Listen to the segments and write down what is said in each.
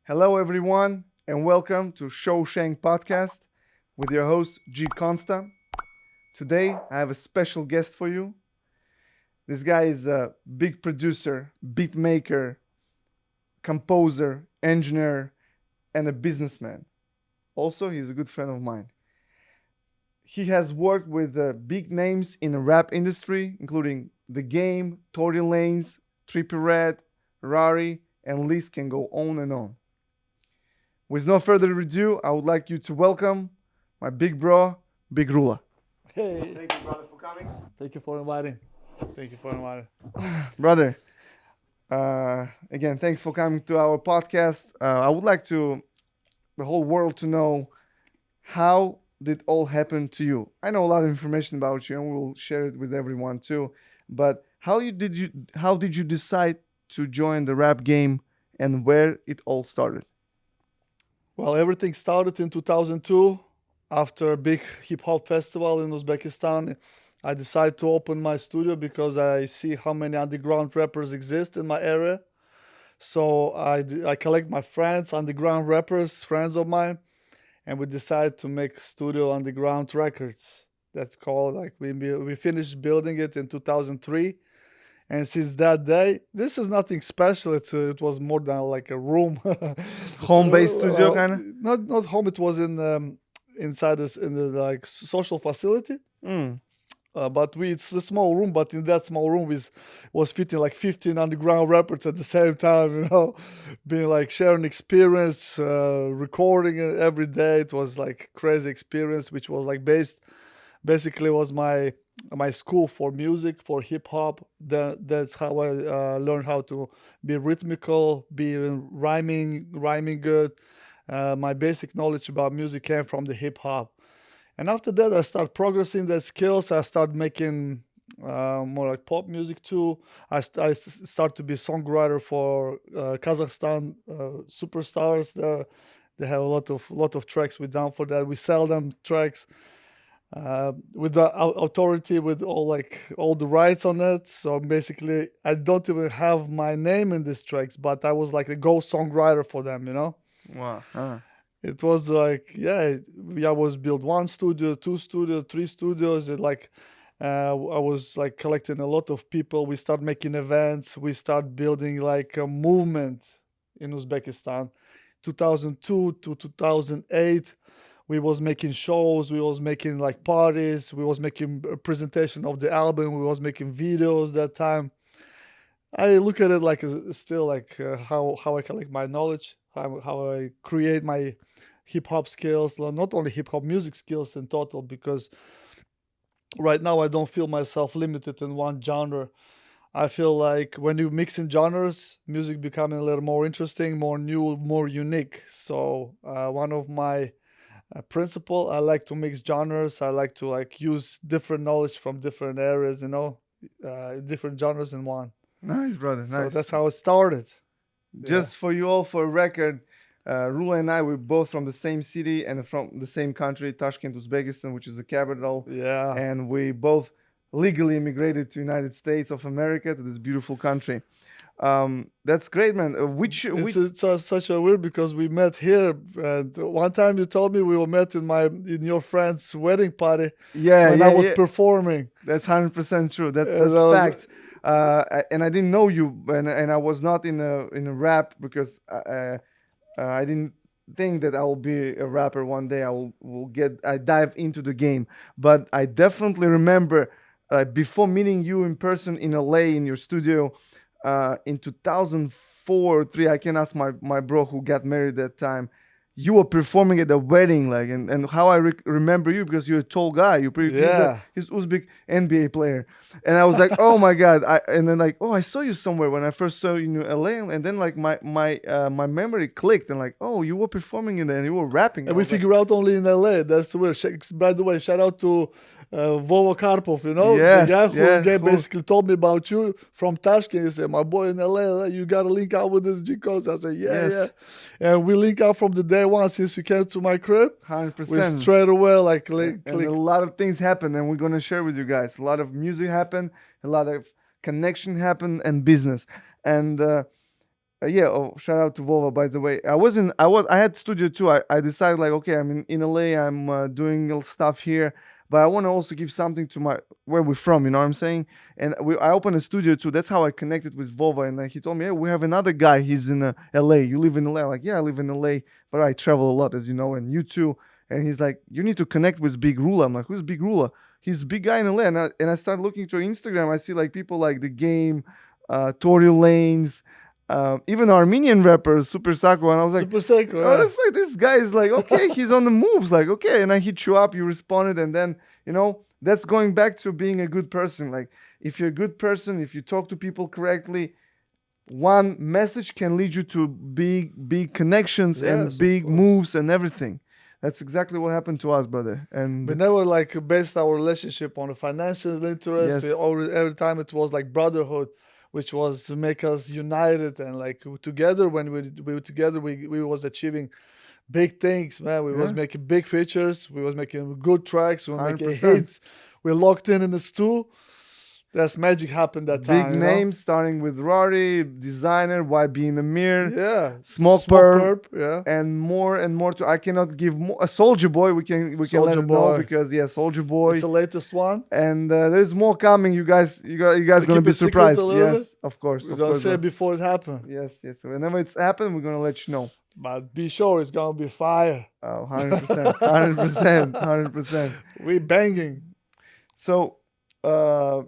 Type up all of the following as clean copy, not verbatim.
Hello, everyone, and welcome to ShowShank podcast with your host G-Consta. Today, I have a special guest for you. This guy is a big producer, beat maker, composer, engineer, and a businessman. Also, he's a good friend of mine. He has worked with big names in the rap industry, including The Game, Tory Lanes, Trippie Red, Rarri, and list can go on and on. With no further ado, I would like you to welcome my big bro, Big Rula. Hey, Thank you, brother, for coming. thank you for inviting. Thank you for inviting. Brother, again, thanks for coming to our podcast. I would like the whole world to know how did all happen to you. I know a lot of information about you, and we'll share it with everyone too. But how did you decide to join the rap game, and where it all started? Well, everything started in 2002 after a big hip hop festival in Uzbekistan. I decided to open my studio because I see how many underground rappers exist in my area. So I collect my friends, underground rappers, friends of mine, and we decided to make Studio Underground Records. That's called like we finished building it in 2003. And since that day, this is nothing special. It was more than like a room. Home-based studio, kind of. Not home. It was inside this in the like social facility. Mm. But it's a small room. But in that small room was fitting like 15 underground rappers at the same time. Being like sharing experience, recording it every day. It was like crazy experience, which was like basically was my school for music, for hip hop. That's how I learned how to be rhythmical, be rhyming good. My basic knowledge about music came from the hip hop, and after that I started progressing the skills. I started making more like pop music too. Start to be songwriter for Kazakhstan superstars. They have a lot of tracks we done for that. We sell them tracks with the authority, with all the rights on it. So basically, I don't even have my name in these tracks, but I was like a ghost songwriter for them. Wow. Huh. It was like, yeah, I was built one studio, two studio, three studios. I was like collecting a lot of people. We start making events. We start building like a movement in Uzbekistan. 2002 to 2008, we was making shows. We was making like parties. We was making a presentation of the album. We was making videos that time. I look at it like still like how I collect my knowledge, how I create my hip hop skills, not only hip hop music skills in total, because right now I don't feel myself limited in one genre. I feel like when you mix in genres, music becoming a little more interesting, more new, more unique. So one of my principle, I like to mix genres. I like to like use different knowledge from different areas, different genres in one. Nice, brother. So Nice. that's how it started. Just for you all, for a record, Rula and I, we're both from the same city and from the same country, Tashkent, Uzbekistan, which is the capital. Yeah. And we both legally immigrated to United States of America, to this beautiful country. That's great, man. It's such a weird because we met here, and one time you told me we were met in your friend's wedding party Yeah, when yeah, I was yeah. performing. That's 100% true. That's And I was- fact. And I didn't know you, and I was not in a rap because I didn't think that I will be a rapper one day. I dive into the game, but I definitely remember before meeting you in person in LA in your studio in 2004 or 3. I can ask my bro who got married that time. You were performing at the wedding, like, and how I remember you because you're a tall guy. Yeah. He's Uzbek NBA player, and I was like, oh my god. And then like, oh, I saw you somewhere when I first saw you in LA, and then like my memory clicked, and like, oh, you were performing in there and you were rapping. And we figure out only in LA. That's weird. By the way, shout out to Vovo Karpov, Yes, the guy who yeah, cool. basically told me about you from Tashkent. He said, my boy in LA, you got to link up with this G-Consta. I said, yeah, Yes. yeah. And we link up from the day one since you came to my crib. 100%. We straight away like click. And a lot of things happened, and we're gonna share with you guys. A lot of music happened, a lot of connection happened, and business. And Yeah, oh, shout out to Vova, by the way. I had studio too. I decided like, okay, I'm in LA. I'm doing little stuff here, but I want to also give something to my where we're from. You know what I'm saying? And I opened a studio too. That's how I connected with Vova. And he told me, hey, we have another guy. He's in LA. You live in LA? I'm like, yeah, I live in LA, but I travel a lot, as you know, and you too. And he's like, you need to connect with Big Rula. I'm like, who's Big Rula? He's a big guy in LA. And I started looking through Instagram. I see like people like The Game, Tory Lanes, even Armenian rappers, Super Sako, and I was like, Super Psycho, oh, yeah. that's like this guy is like, okay, he's on the moves, like, okay, and I hit you up, you responded, and then that's going back to being a good person. Like, if you're a good person, if you talk to people correctly, one message can lead you to big connections and Yes, of big course. moves and everything. That's exactly what happened to us, brother. We And never like based our relationship on a financial interest. We yes, always every time it was like brotherhood, which was to make us united and like together. When we were together, we was achieving big things, man. We was yeah, making big features. We was making good tracks. We were hundred making percent. hits. We locked in the stew. That's magic happened that Big time, you know. names starting with Rarri, designer, YB in the mirror, Yeah, Smoke Smoke Perp, Perp. Yeah, and more to. I cannot give more. A Soldier Boy, we can let Soldier it know Boy. because yeah, Soldier It's Boy, the latest one. and there's more coming. You guys We gonna keep be it secret a surprised. little bit. Yes, of course, We're gonna say bro. it before it happened. Yes. Whenever it's happened, we're gonna let you know. But be sure it's gonna be fire. Oh, 100%, 100%, 100%. We banging. So, uh,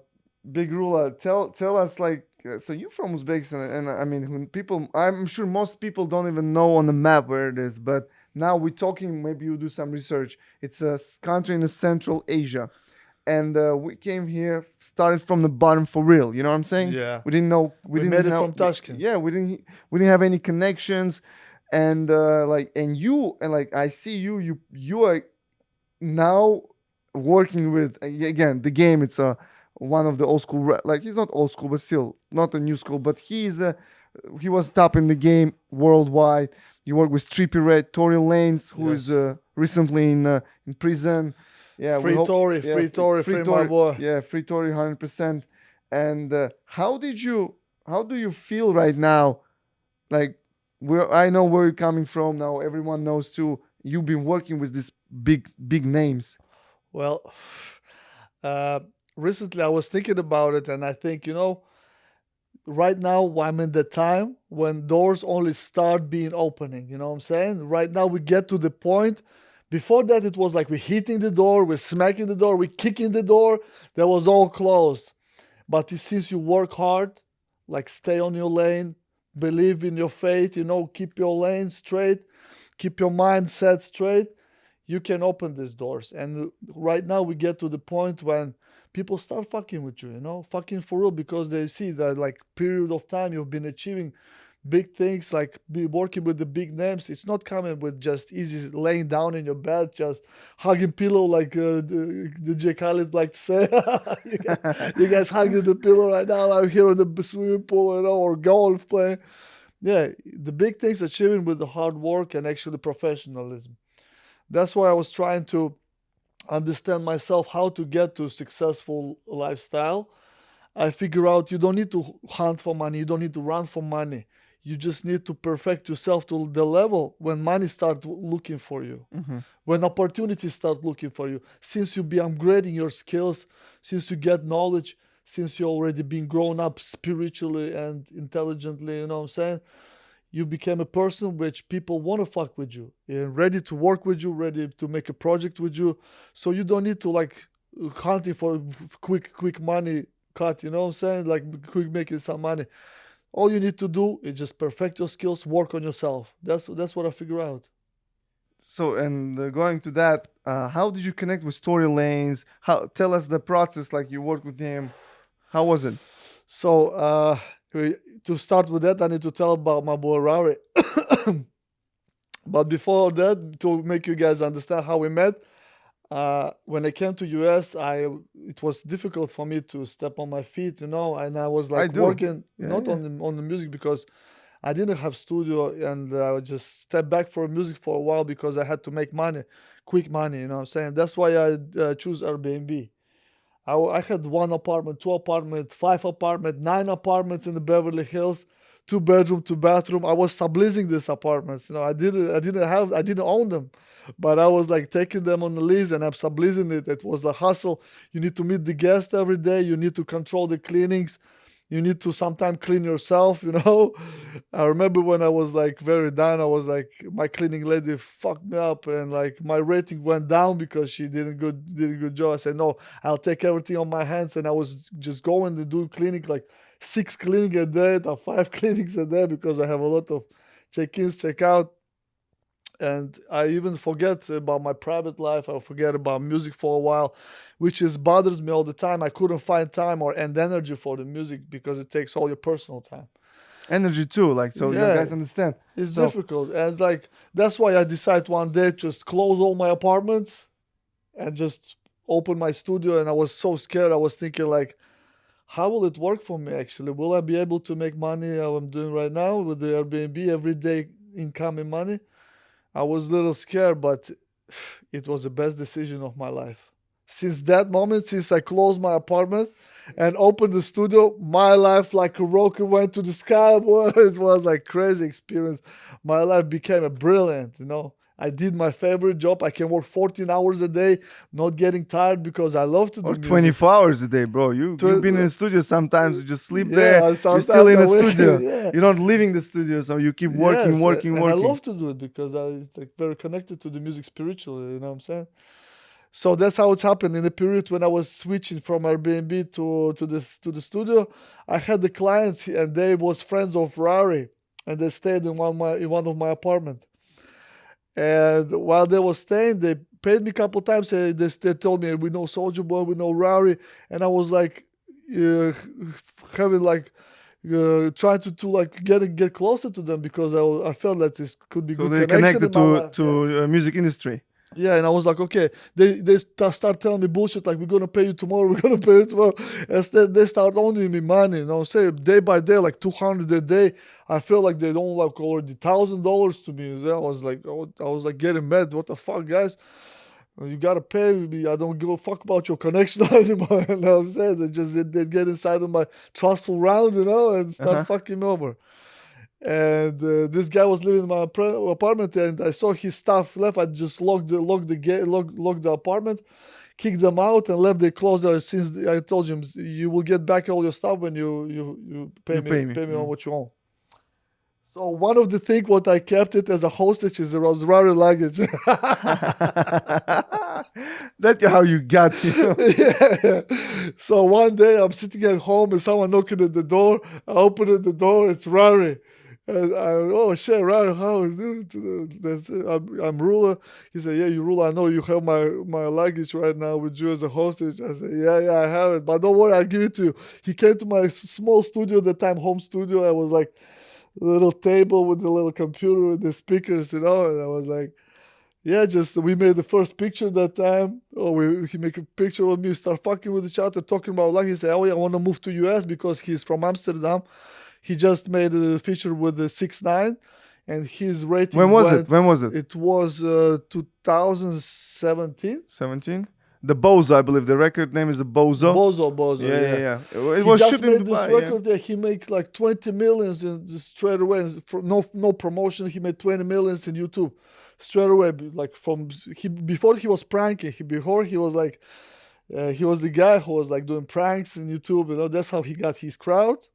Big Rula, tell us like, so you from Uzbekistan, and I mean, when people, I'm sure most people don't even know on the map where it is, but now we're talking. Maybe you do some research. It's a country in the Central Asia, and we came here, started from the bottom for real. You know what I'm saying? Yeah. We didn't know. We We didn't made it know. from Tashkent. Yeah, we didn't have any connections, and like, and you, and like, I see you are now working with again the game. It's one of the old school like he's not old school but still not a new school, but he was top in the game worldwide. You work with Trippie Red, Tory Lanes, who is Yes. recently in prison. Yeah, we Free hope. Tory, Yeah, free Tory, free my Tory. boy. Yeah, free Tory 100%. And how do you feel right now? Like, where I know where you're coming from now, everyone knows too. You've been working with these big names. Well, uh, recently I was thinking about it, and I think, right now I'm in the time when doors only start being opening. You know what I'm saying? Right now we get to the point. Before that, it was like we're hitting the door, we're smacking the door, we're kicking the door. That was all closed. But since you work hard, like stay on your lane, believe in your faith, keep your lane straight, keep your mindset straight, you can open these doors. And right now we get to the point when people start fucking with you, fucking for real, because they see that like period of time you've been achieving big things, like be working with the big names. It's not coming with just easy laying down in your bed, just hugging pillow like the J. Khaled like to say. You guys hugging the pillow right now. I'm here in the swimming pool, or golf playing. Yeah, the big things achieving with the hard work and actually professionalism. That's why I was trying to understand myself how to get to successful lifestyle. I figure out you don't need to hunt for money, you don't need to run for money. You just need to perfect yourself to the level when money starts looking for you, when opportunities start looking for you. Since you be upgrading your skills, since you get knowledge, since you already been grown up spiritually and intelligently, you know what I'm saying? You became a person which people want to fuck with you, and ready to work with you, ready to make a project with you. So you don't need to like hunting for quick money cut, you know what I'm saying? Like quick making some money. All you need to do is just perfect your skills, work on yourself. That's what I figure out. So, and going to that, how did you connect with Tory Lanes? How tell us the process, like you worked with him. How was it? So to start with that, I need to tell about my boy Rarri. But before that, to make you guys understand how we met, when I came to US, it was difficult for me to step on my feet, and I was I like do. working Yeah, not yeah. on the music because I didn't have studio, and I would just step back from music for a while because I had to make money, quick money, you know what I'm saying? That's why I choose Airbnb. I had one apartment, two apartment, five apartment, nine apartments in the Beverly Hills. 2 bedroom, 2 bathroom. I was subleasing these apartments. I didn't own them, but I was like taking them on the lease and I'm subleasing it. It was a hustle. You need to meet the guest every day. You need to control the cleanings. You need to sometimes clean yourself, I remember when I was like very down, I was like, my cleaning lady fucked me up and like my rating went down because she did a good job. I said, no, I'll take everything on my hands. And I was just going to do cleaning, like 6 cleaning a day or 5 cleanings a day because I have a lot of check-ins, check-out. And I even forget about my private life. I forget about music for a while, which bothers me all the time. I couldn't find time and energy for the music because it takes all your personal time. Energy too, like, so you Yeah, guys understand. it's So difficult. And like that's why I decided one day just close all my apartments and just open my studio. And I was so scared. I was thinking like, how will it work for me actually? Will I be able to make money how I'm doing right now with the Airbnb everyday incoming money? I was a little scared, but it was the best decision of my life. Since that moment, since I closed my apartment and opened the studio, my life like a rocket went to the sky. Boy, it was like crazy experience. My life became a brilliant. I did my favorite job. I can work 14 hours a day, not getting tired because I love to do or music. 24 hours a day, bro. You've been in the studio sometimes. You just sleep there. You're still in the studio. Yeah. You're not leaving the studio, so you keep working, Yes, working, and I working. love to do it because it's like very connected to the music spiritually. You know what I'm saying? So that's how it's happened. In the period when I was switching from Airbnb to the studio, I had the clients and they was friends of Rarri, and they stayed in one of my apartment. And while they were staying, they paid me a couple times. They told me, we know Soldier Boy, we know Rarri, and I was like having like trying to like get closer to them because I felt that this could be So good they're connection connected in my life. to music industry. Yeah, and I was like, okay. They start telling me bullshit like we're gonna pay you tomorrow, we're gonna pay you tomorrow. And they start owing me money, say day by day, like 200 a day. I feel like they don't like already $1,000 to me. I was like getting mad. What the fuck, guys? You gotta pay me. I don't give a fuck about your connection anymore. You know what I'm saying? They get inside of my trustful round, and start Uh-huh. fucking me over. And this guy was living in my apartment, and I saw his stuff left. I just locked the gate, locked the apartment, kicked them out, and left the closer. Since I told him you will get back all your stuff when you pay You pay me. me on what you own. So one of the things what I kept it as a hostage is there was Rarri luggage. That's how you got here. Yeah. So one day I'm sitting at home and someone knocking at the door. I open the door. It's Rarri. And oh shit, Rarri, how is it? I'm Rula. He said, yeah, you Rula. I know you have my luggage right now with you as a hostage. I said, yeah, I have it. But don't worry, I'll give it to you. He came to my small studio at the time, home studio. I was like a little table with a little computer with the speakers, and I was like, yeah, just we made the first picture that time. He make a picture of me, start fucking with each other, talking about like he said, oh yeah, I want to move to US because he's from Amsterdam. He just made a feature with the 6ix9ine, and his rating When was it? It was 2017. 17? The Bozo, I believe. The record name is the Bozo. Bozo. Yeah. It He was just shipped in made this Dubai. record that he made like 20 millions straight away. For no promotion, he made 20 millions in YouTube straight away. Like before he was pranking. Before he was like. He was the guy who was like doing pranks in YouTube. That's how he got his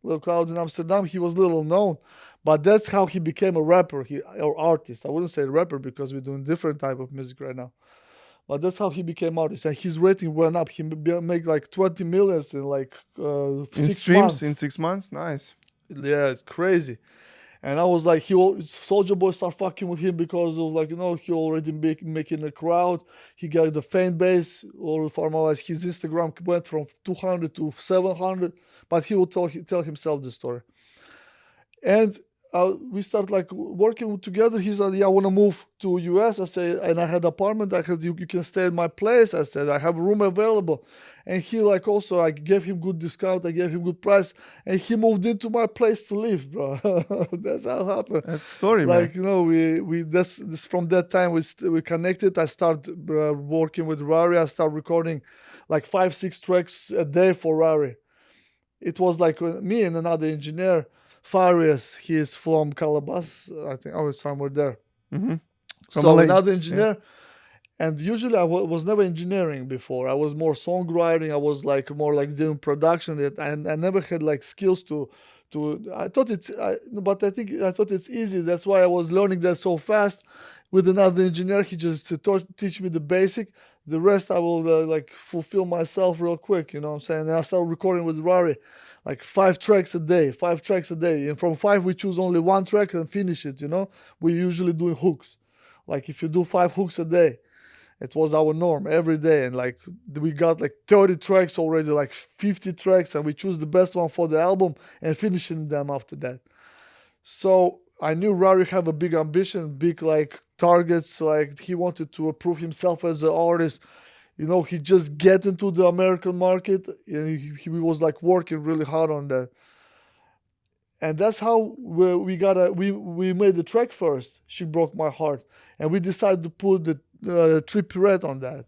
little crowd in Amsterdam. He was little known, but that's how he became a rapper, or artist. I wouldn't say rapper because we're doing different type of music right now. But that's how he became artist, and his rating went up. He made like 20 millions in like In 6 streams months. in 6 months? Nice. Yeah, it's crazy. And I was like, Soldier Boy start fucking with him because of like, he already making a crowd. He got the fan base, or formalized his Instagram went from 200 to 700, but he will tell himself the story. And we start like working together. He said, yeah, I want to move to US. I said, and I had an apartment. I said, you can stay in my place. I said, I have a room available. And he like also, I gave him good discount. I gave him good price. And he moved into my place to live, bro. That's how it happened. That's the story, like, man. that's from that time we connected. I started working with Rarri. I started recording like 5-6 tracks a day for Rarri. It was like me and another engineer Farias, he is from Calabas, I think. I was somewhere there. Mm-hmm. From So LA. another Yeah. engineer. And usually I was never engineering before. I was more songwriting. I was like more like doing production. And I never had like skills to. I thought but I thought it's easy. That's why I was learning that so fast. With another engineer, he just teach me the basic. The rest I will like fulfill myself real quick. You know what I'm saying? And I started recording with Rarri, like 5 tracks a day, 5 tracks a day. And from 5 we choose only 1 track and finish it. You know, we usually do hooks. Like if you do 5 hooks a day. It was our norm every day, and like we got like 30 tracks already, like 50 tracks, and we choose the best one for the album and finishing them after that. So I knew Rarri have a big ambition, big like targets. Like he wanted to prove himself as an artist. You know, he just get into the American market, and he was like working really hard on that. And that's how we made the track first. She broke my heart, and we decided to put the Trippie Red on that.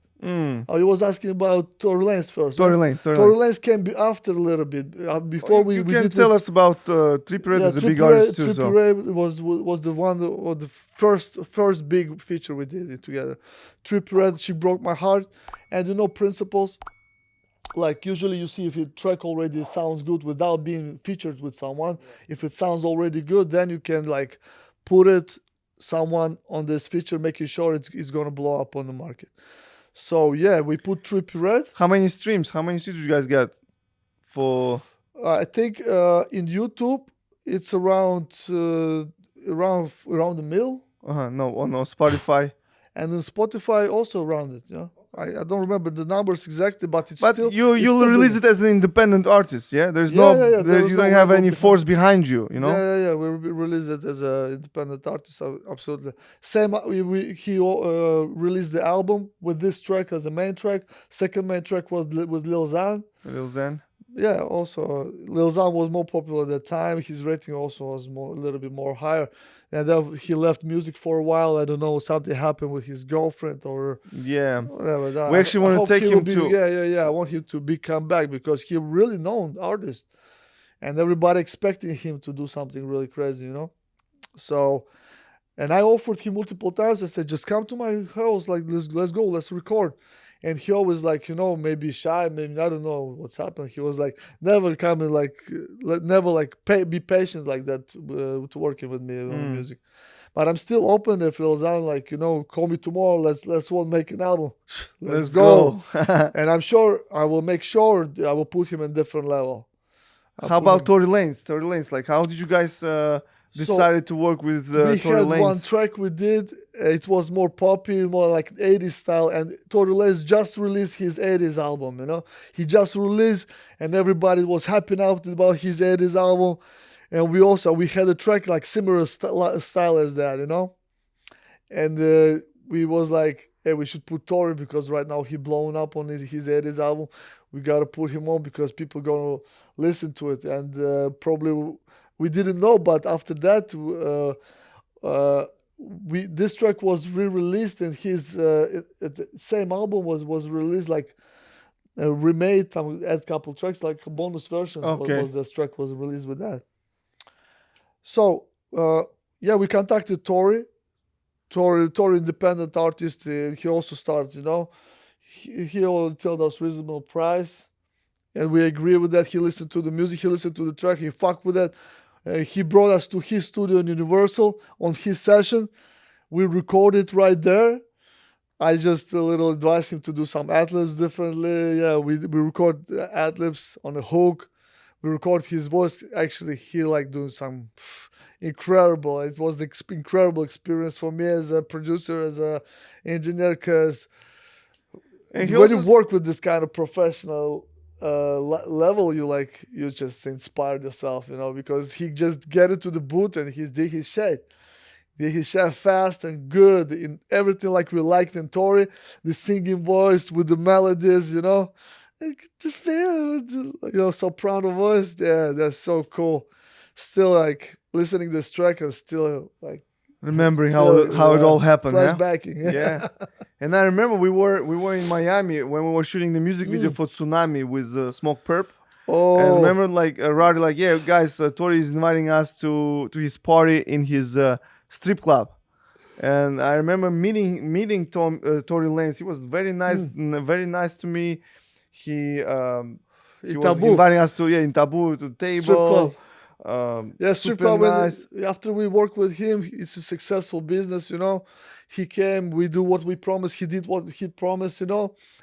Oh, he was asking about Tory Lanes first. Tory Huh? Lanes. Tory Lanes came after a little bit. Before you we can did tell us about Trippie Red as a big artist too. Trippie Red was the one or the first big feature we did together. Trippie Red, she broke my heart, and you know principles. Like usually you see if your track already sounds good without being featured with someone. If it sounds already good, then you can like put it someone on this feature, making sure it's gonna blow up on the market. So yeah, we put Trippie Red. How many streams? How many streams did you guys get for? I think in YouTube it's around the mill. No, on Spotify. And in Spotify also around it. Yeah. I don't remember the numbers exactly, but it's but still. You'll release it as an independent artist, yeah. There's you don't have any force behind you, you know. Yeah. We released it as an independent artist, absolutely. Same. He released the album with this track as a main track. Second main track was with Lil Xan. Lil Xan. Yeah, also Lil Xan was more popular at the time. His rating also was a little bit more higher. And then he left music for a while. I don't know, something happened with his girlfriend or whatever. We actually want to take him to. Yeah. I want him to come back because he really known artist, and everybody expecting him to do something really crazy, you know. So, and I offered him multiple times. I said, just come to my house, like let's go, let's record. And he always like, you know, maybe shy, maybe I don't know what's happened. He was like, never coming, like, never like be patient like that to working with me on music. But I'm still open if Lil Xan like, you know, call me tomorrow. Let's all make an album. Let's go. And I'm sure I will make sure I will put him in different level. How about Tory Lanes? Tory Lanes, like, how did you guys decided to work with Tory Lanes? We had one track we did. It was more poppy, more like 80s style. And Tory Lanes just released his 80s album, you know. He just released and everybody was happy out about his 80s album. And we had a track like similar style as that, you know. And we was like, hey, we should put Tory because right now he blowing up on his 80s album. We got to put him on because people going to listen to it. And probably... We didn't know, but after that, this track was re-released, and his same album was released like remade. Add a couple tracks like bonus versions. Okay. This track was released with that. So we contacted Tory, independent artist. He also started, you know, he told us reasonable price, and we agree with that. He listened to the music, he listened to the track, he fucked with that. He brought us to his studio in Universal on his session. We recorded right there. I just a little advised him to do some ad-libs differently. Yeah, we record ad-libs on a hook. We record his voice. Actually, he like doing some incredible. It was an incredible experience for me as a producer, as a engineer, because when you work with this kind of professional level, you just inspired yourself, you know, because he just get into the booth and he did his shit. Did his shit fast and good in everything like we liked in Tory. The singing voice with the melodies, you know. The feel, you know, soprano voice. Yeah, that's so cool. Still like listening to this track and still like remembering how it all happened. Flashbacking. Yeah. And I remember we were in Miami when we were shooting the music video for Tsunami with Smoke Perp. And Oh, remember, like Rarri, like, yeah, guys, Tory is inviting us to his party in his strip club. And I remember meeting Tory Lanes. He was mm, very nice to me. He he was Taboo inviting us to in Taboo to the strip club. table. Yeah, strip Super club. nice. After we work with him, it's a successful business. He came. We do what we promised. He did what he promised.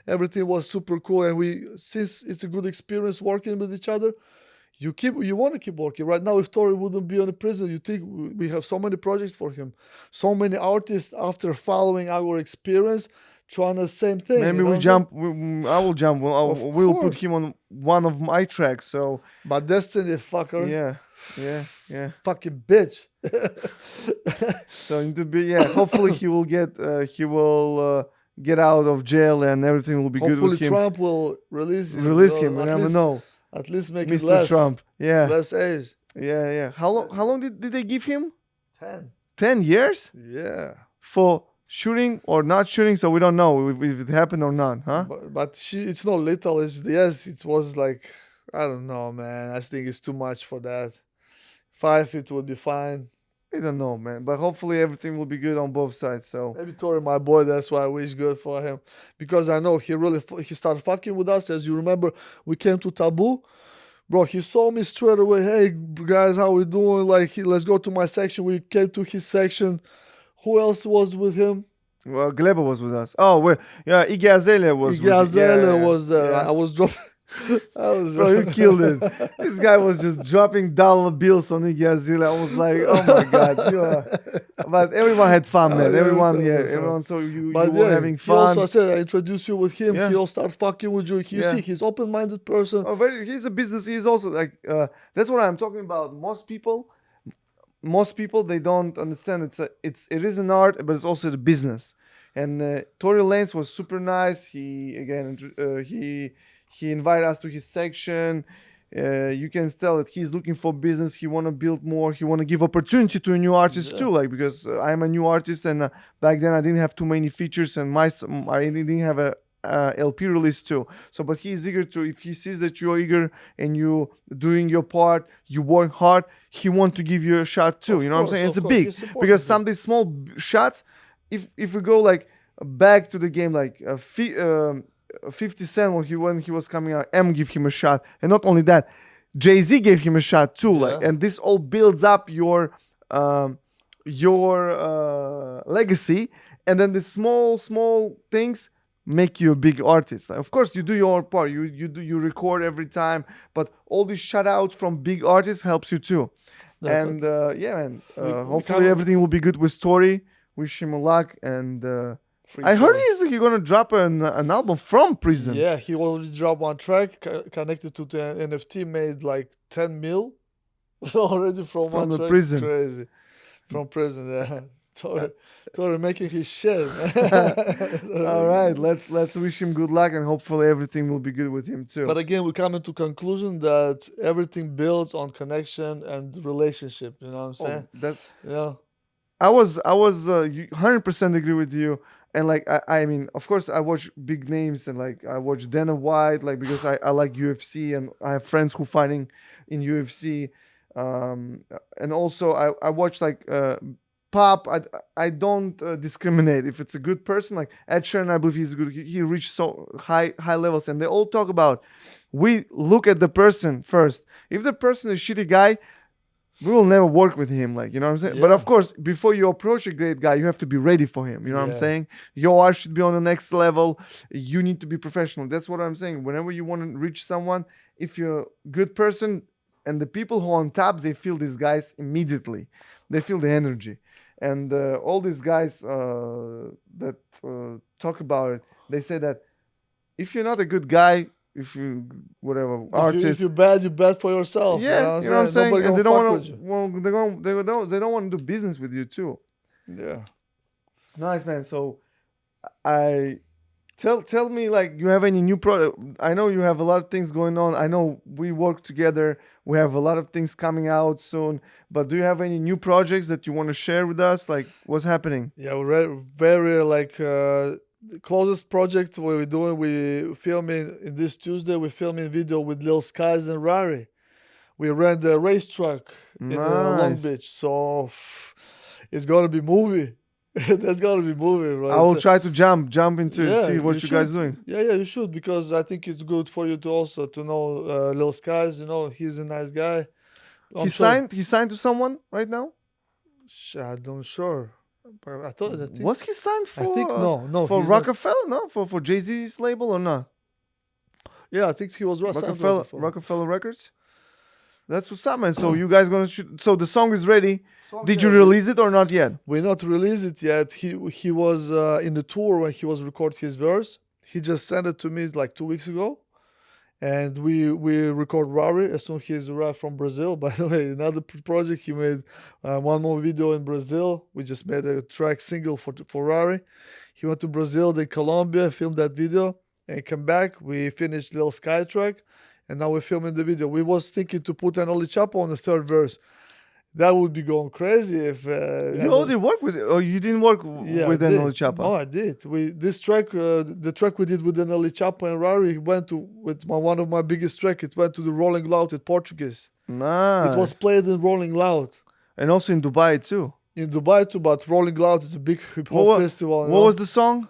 Everything was super cool. And since it's a good experience working with each other, you want to keep working. Right now, if Tory wouldn't be on the prison, you think we have so many projects for him, so many artists after following our experience, trying the same thing. Maybe You know we what I'm saying? jump. I will jump. Of We'll put course. him on one of my tracks. So But Destiny, fucker, yeah, yeah. fucking bitch. So into be hopefully he will get out of jail and everything will be good Hopefully with him. Trump will release him. Release him. You never know, At least make it Mr. Trump. Yeah, less age. yeah. How long did they give him? 10. 10 years Yeah. for shooting or not shooting? So we don't know if it happened or not, huh? But it's not little. Yes, it was like, I don't know, man. I think it's too much for that. 5, it would be fine. I don't know, man. But hopefully everything will be good on both sides. So Maybe Tory, my boy, that's why I wish good for him. Because I know he started fucking with us. As you remember, we came to Taboo. Bro, he saw me straight away. Hey, guys, how we doing? Like, let's go to my section. We came to his section. Who else was with him? well, Gleba was with us. Oh, well, yeah, Iggy Azalea was Iggy with Azalea was there. yeah. I was dropping. Bro, you killed it. This guy was just dropping dollar bills on Iggy Azalea. I was like, oh my god, you are. But everyone had fun, man. yeah, Everyone, everything yeah, was everyone. So you But were yeah, having he also, I fun. said, I introduced you with him. Yeah. He'll start fucking with you. You Yeah. see, he's open-minded person. Oh, he's a business. He's also like, that's what I'm talking about. Most people, they don't understand. It is an art, but it's also the business. And Tory Lanes was super nice. He invited us to his section. You can tell that he's looking for business. He want to build more. He want to give opportunity to a new artist too. Like, because I'm a new artist, and back then I didn't have too many features, and I didn't have a LP release too. So, but he's eager to. If he sees that you're eager and you doing your part, you work hard, he want to give you a shot too. You know what I'm saying? It's a big, because some of these small shots. If we go like back to the game, like 50 Cent when he was coming out, M give him a shot, and not only that, Jay-Z gave him a shot too. Like, and this all builds up your legacy, and then the small things make you a big artist. Like, of course, you do your part. You record every time, but all these shout outs from big artists helps you too. And yeah, man. Hopefully everything will be good with Tory. Wish him luck. And I heard he's gonna drop an album from prison. Yeah, he already dropped one track connected to the NFT, made like 10 mil already from one the track. prison. Crazy. From prison, yeah. Tory making his shit. All right, let's wish him good luck, and hopefully everything will be good with him too. But again, we come into conclusion that everything builds on connection and relationship. You know what I'm saying? I was 100% agree with you. And like I mean, of course, I watch big names, and like I watch Dana White, like, because I like UFC, and I have friends who fighting in UFC, and also I watch like pop. I don't discriminate if it's a good person. Like Ed Sheeran, I believe he's good. He reached so high levels, and they all talk about, we look at the person first. If the person is a shitty guy, we will never work with him, like, you know what I'm saying? But of course, before you approach a great guy, you have to be ready for him. You know what I'm saying? Your art should be on the next level. You need to be professional. That's what I'm saying. Whenever you want to reach someone, if you're a good person, and the people who are on top, they feel these guys immediately. They feel the energy. And all these guys that talk about it, they say that if you're not a good guy, if you whatever artist, if you're bad for yourself. Yeah, you know what I'm saying. And they don't want to. Well, they don't want to do business with you too. Yeah. Nice, man. So, I tell me, like, you have any new product? I know you have a lot of things going on. I know we work together. We have a lot of things coming out soon. But do you have any new projects that you want to share with us? Like, what's happening? Yeah, we're very like. the closest project what we're doing, we filming in this Tuesday. We're filming video with Lil Skies and Rarri. We ran the racetrack in Long Nice. Beach, so it's gonna be movie. That's gonna be movie, I right? will try to jump into Yeah, see what you guys should. doing. Yeah, you should because I think it's good for you to also to know Lil Skies. You know, he's a nice guy. I'm sure. He signed to someone right now. I'm not sure. But I think. Was he signed I think for no, for he's not. Rockefeller? No, for Jay-Z's label or not? Yeah, I think he was signed to Rockefeller Records. That's what's up, man. So you guys gonna shoot? So the song is ready. Did you Yeah, release it or not yet? we not released it yet. He was in the tour when he was recording his verse. He just sent it to me like 2 weeks ago, and we record Rarri as soon as he's arrived from Brazil. By the way, another project he made one more video in Brazil. We just made a track single for Rarri. He went to Brazil, then Colombia, filmed that video, and come back. We finished Lil Sky track, and now we're filming the video. We was thinking to put an Oli Chapo on the third verse. That would be going crazy if You already worked with it, or you didn't work with I Enoli did. Chapa? No, I did. This track, the track we did with Enoli Chapa and Rarri went to one of my biggest track. It went to the Rolling Loud in Portuguese. Nice. It was played in Rolling Loud And also in Dubai too. in Dubai too, but Rolling Loud is a big hip hop festival. What was the song?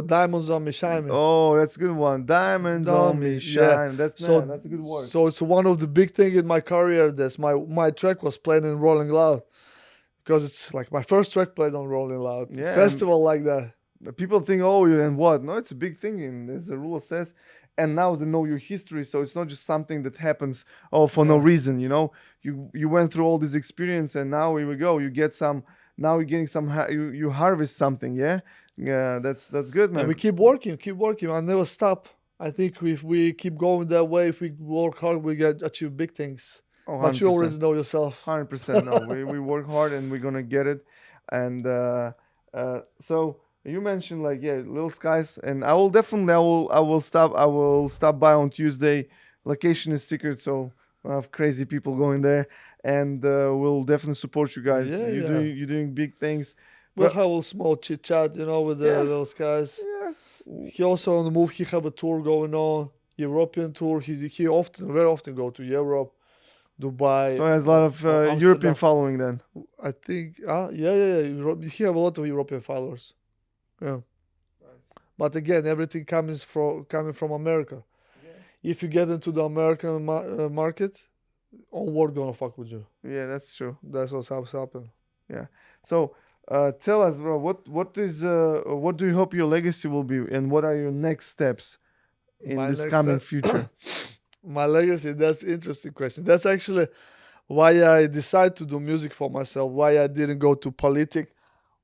Diamonds on Me Shining. Oh, that's a good one. Diamonds on me shine. Yeah. That's So that's a good word. So it's one of the big thing in my career. That's my track was played in Rolling Loud because it's like my first track played on Rolling Loud. Yeah, Festival like that. People think, oh, and what? No, it's a big thing, and as the rule says. And now they know your history, so it's not just something that happens for no reason. You know, you went through all this experience, and now here we go. You get some. Now you're getting some. You harvest something. Yeah, that's good, man. And we keep working. I never stop. I think if we keep going that way, if we work hard, we get achieve big things. Oh, But you 100%. already know yourself. 100%. No, we work hard and we're gonna get it. And so you mentioned like Lil Skies, and I will stop by on Tuesday. Location is secret, so I have crazy people going there, and we'll definitely support you guys. Yeah, You're doing big things. We'll But- have a small chit chat, with the Lil Skies. Yeah. He also on the move. He have a tour going on, European tour. He very often go to Europe, Dubai. So he has a lot of Amsterdam. European following then. I think, he have a lot of European followers. Yeah. But again, everything coming from America. If you get into the American market, all world gonna fuck with you. Yeah, that's true. That's what's happened. Yeah. So tell us, bro, what do you hope your legacy will be, and what are your next steps in My this next coming step- future? My legacy, that's an interesting question. That's actually why I decided to do music for myself, why I didn't go to politics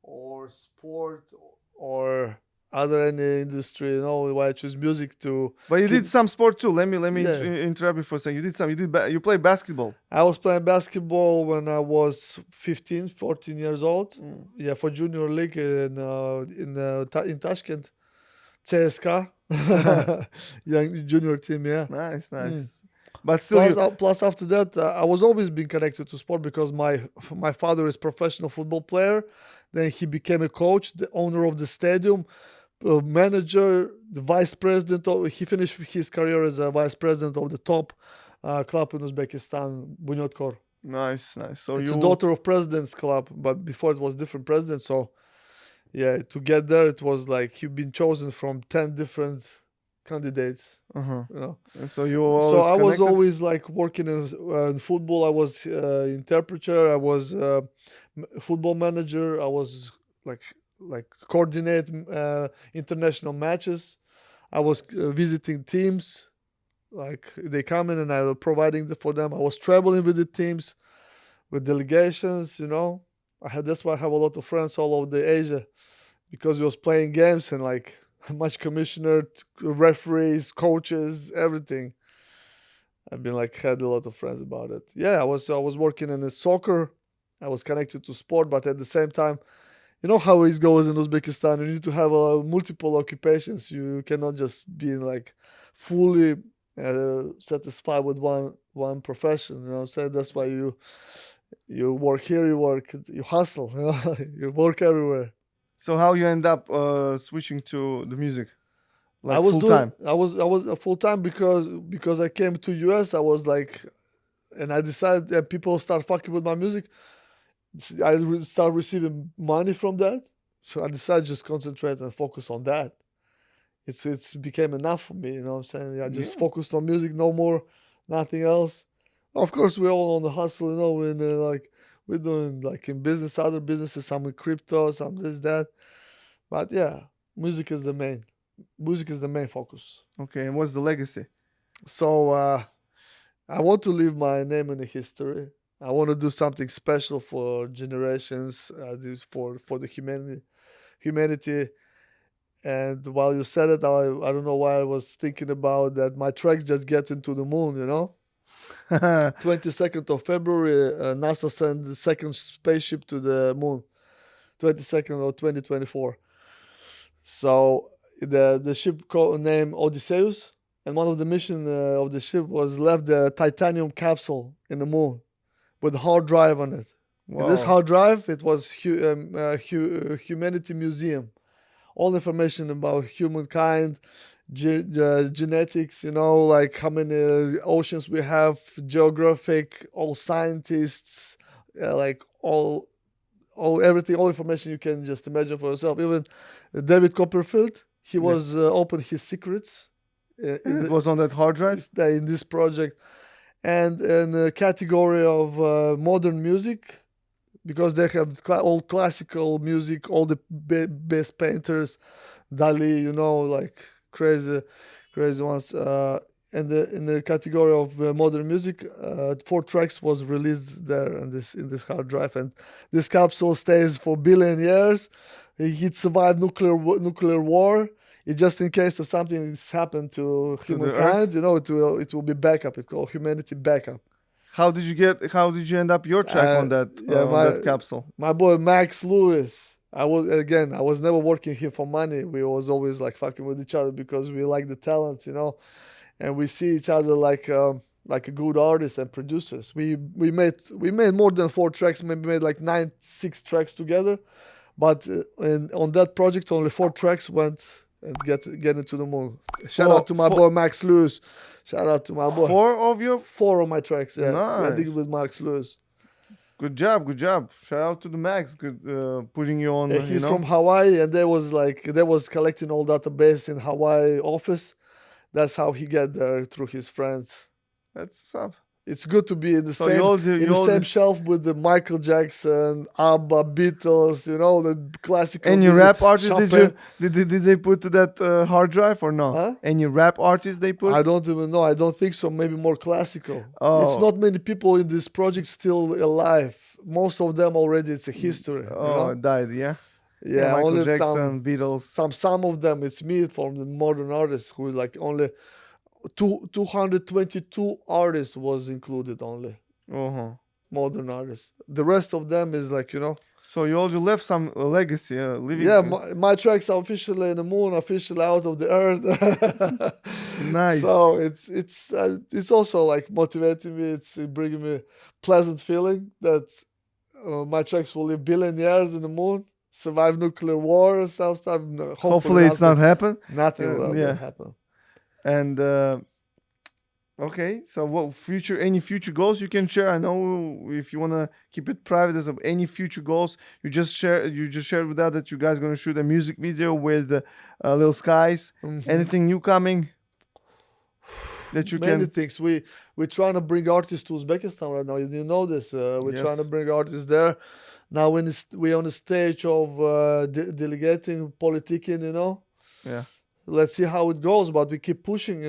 or sport or other any industry, why I choose music to. But you did some sport too. Let me Yeah. interrupt you for a second. You did some. You played basketball. I was playing basketball when I was 15, 14 years old. Yeah, for junior league in Tashkent, CSKA, young junior team. Yeah. Nice. But still, Plus, after that, I was always been connected to sport because my father is professional football player. Then he became a coach, the owner of the stadium, manager, the vice president. He finished his career as a vice president of the top club in Uzbekistan, Bunyotkor. nice. So It's a daughter of president's club, but before it was different president. So, yeah, to get there, it was like you've been chosen from 10 different candidates. Uh-huh. You know? So you were So I was connected? always like working in football. I was interpreter. I was football manager. I was like coordinate international matches. I was visiting teams. Like they come in and I was providing for them. I was traveling with the teams, with delegations. That's why I have a lot of friends all over the Asia, because we was playing games and like much commissioner, referees, coaches, everything. I've been had a lot of friends about it. Yeah, I was working in the soccer. I was connected to sport, but at the same time, you know how it goes in Uzbekistan. You need to have multiple occupations. You cannot just be fully satisfied with one profession. So that's why you work here, you hustle, you work everywhere. So how you end up switching to the music, I like was full doing time? I was a full time because I came to US. I was like, and I decided that people start fucking with my music. Start receiving money from that. So I decided just concentrate and focus on that. It's became enough for me. You know what I'm saying? I just Yeah. focused on music, no more, nothing else. Of course, we're all on the hustle. You know, we're doing like in business, other businesses, some in crypto, some this that. But yeah, music is the main. Music is the main focus. Okay. And what's the legacy? So I want to leave my name in the history. I want to do something special for generations, for the humanity. And while you said it, I don't know why I was thinking about that. My tracks just get into the moon. 22nd of February, NASA sent the second spaceship to the moon. 22nd of 2024. So the ship named Odysseus, and one of the mission of the ship was left the titanium capsule in the moon with a hard drive on it. In this Wow. hard drive, it was humanity museum. All information about humankind, genetics, like how many oceans we have, geographic, all scientists, like all everything, all information you can just imagine for yourself. Even David Copperfield, he Yeah. was open his secrets And it was on that hard drive. in this project, and in the category of modern music, because they have all classical music, all the best painters, Dali, like crazy, crazy ones. In the category of modern music, 4 tracks was released there in this hard drive, and this capsule stays for billion years. It survived nuclear war. It just in case of something has happened to To the Earth. humankind, it will be backup. It's called humanity backup. How did you end up your track Uh, on that yeah, capsule? my boy Max Lewis. I was never working here for money. We was always like fucking with each other because we like the talent, and we see each other like a good artist and producers. We made more than 4 tracks. Maybe made like 6 tracks together, but on that project only 4 tracks went and get into the moon. Shout out to my boy Max Lewis. Shout out to my boy. 4 of my tracks. Yeah, I did it Nice. with Max Lewis. Good job, good job. Shout out to the Max. Good putting you on. He's from Hawaii, and they was collecting all database in Hawaii office. That's how he get there through his friends. That's up. It's good to be in the So same shelf with the Michael Jackson, ABBA, Beatles, the classical Any music. rap artists Chopin. did they put to that hard drive or no? Huh? Any rap artists they put? I don't even know. I don't think so. Maybe more classical. Oh. It's not many people in this project still alive. Most of them already, it's a history. Died, yeah. Yeah, Michael only Jackson, Beatles. Some of them, it's me from the modern artists who like only 222 artists was included only. Uh-huh. Modern artists. The rest of them is like, So you already left some legacy, living. Yeah, my tracks are officially in the moon, officially out of the earth. Nice. So it's also like motivating me. It's bringing me pleasant feeling that my tracks will live billion years in the moon, survive nuclear war and stuff. Hopefully it's not happen. Nothing will yeah. happen. And okay, so what any future goals you can share? I know if you wanna keep it private as of any future goals, you just shared with that you guys gonna shoot a music video with Lil Skies. Mhm. Anything new coming that you Many can? things. We're trying to bring artists to Uzbekistan right now. You know this. We're Yes. trying to bring artists there. Now we're on the stage of delegating, politicking. Yeah. Let's see how it goes, but we keep pushing.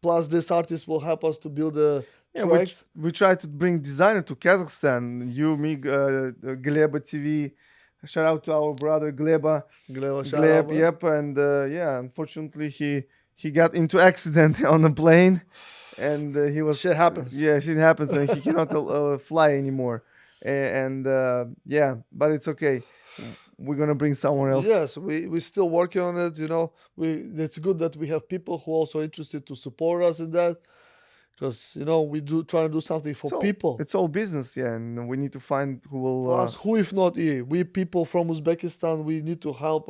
Plus, this artist will help us to build the tracks. We try to bring designer to Kazakhstan. You, me, Gleba TV. Shout out to our brother Gleba. Gleb, yep. And unfortunately he got into accident on the plane, and he was. Shit happens. Yeah, shit happens, and he cannot fly anymore. But it's okay. We're gonna bring someone else. Yes, we still working on it. It's good that we have people who also interested to support us in that. because we do try to do something for people. It's all business, yeah, and we need to find who will. Plus, who if not we people from Uzbekistan, we need to help,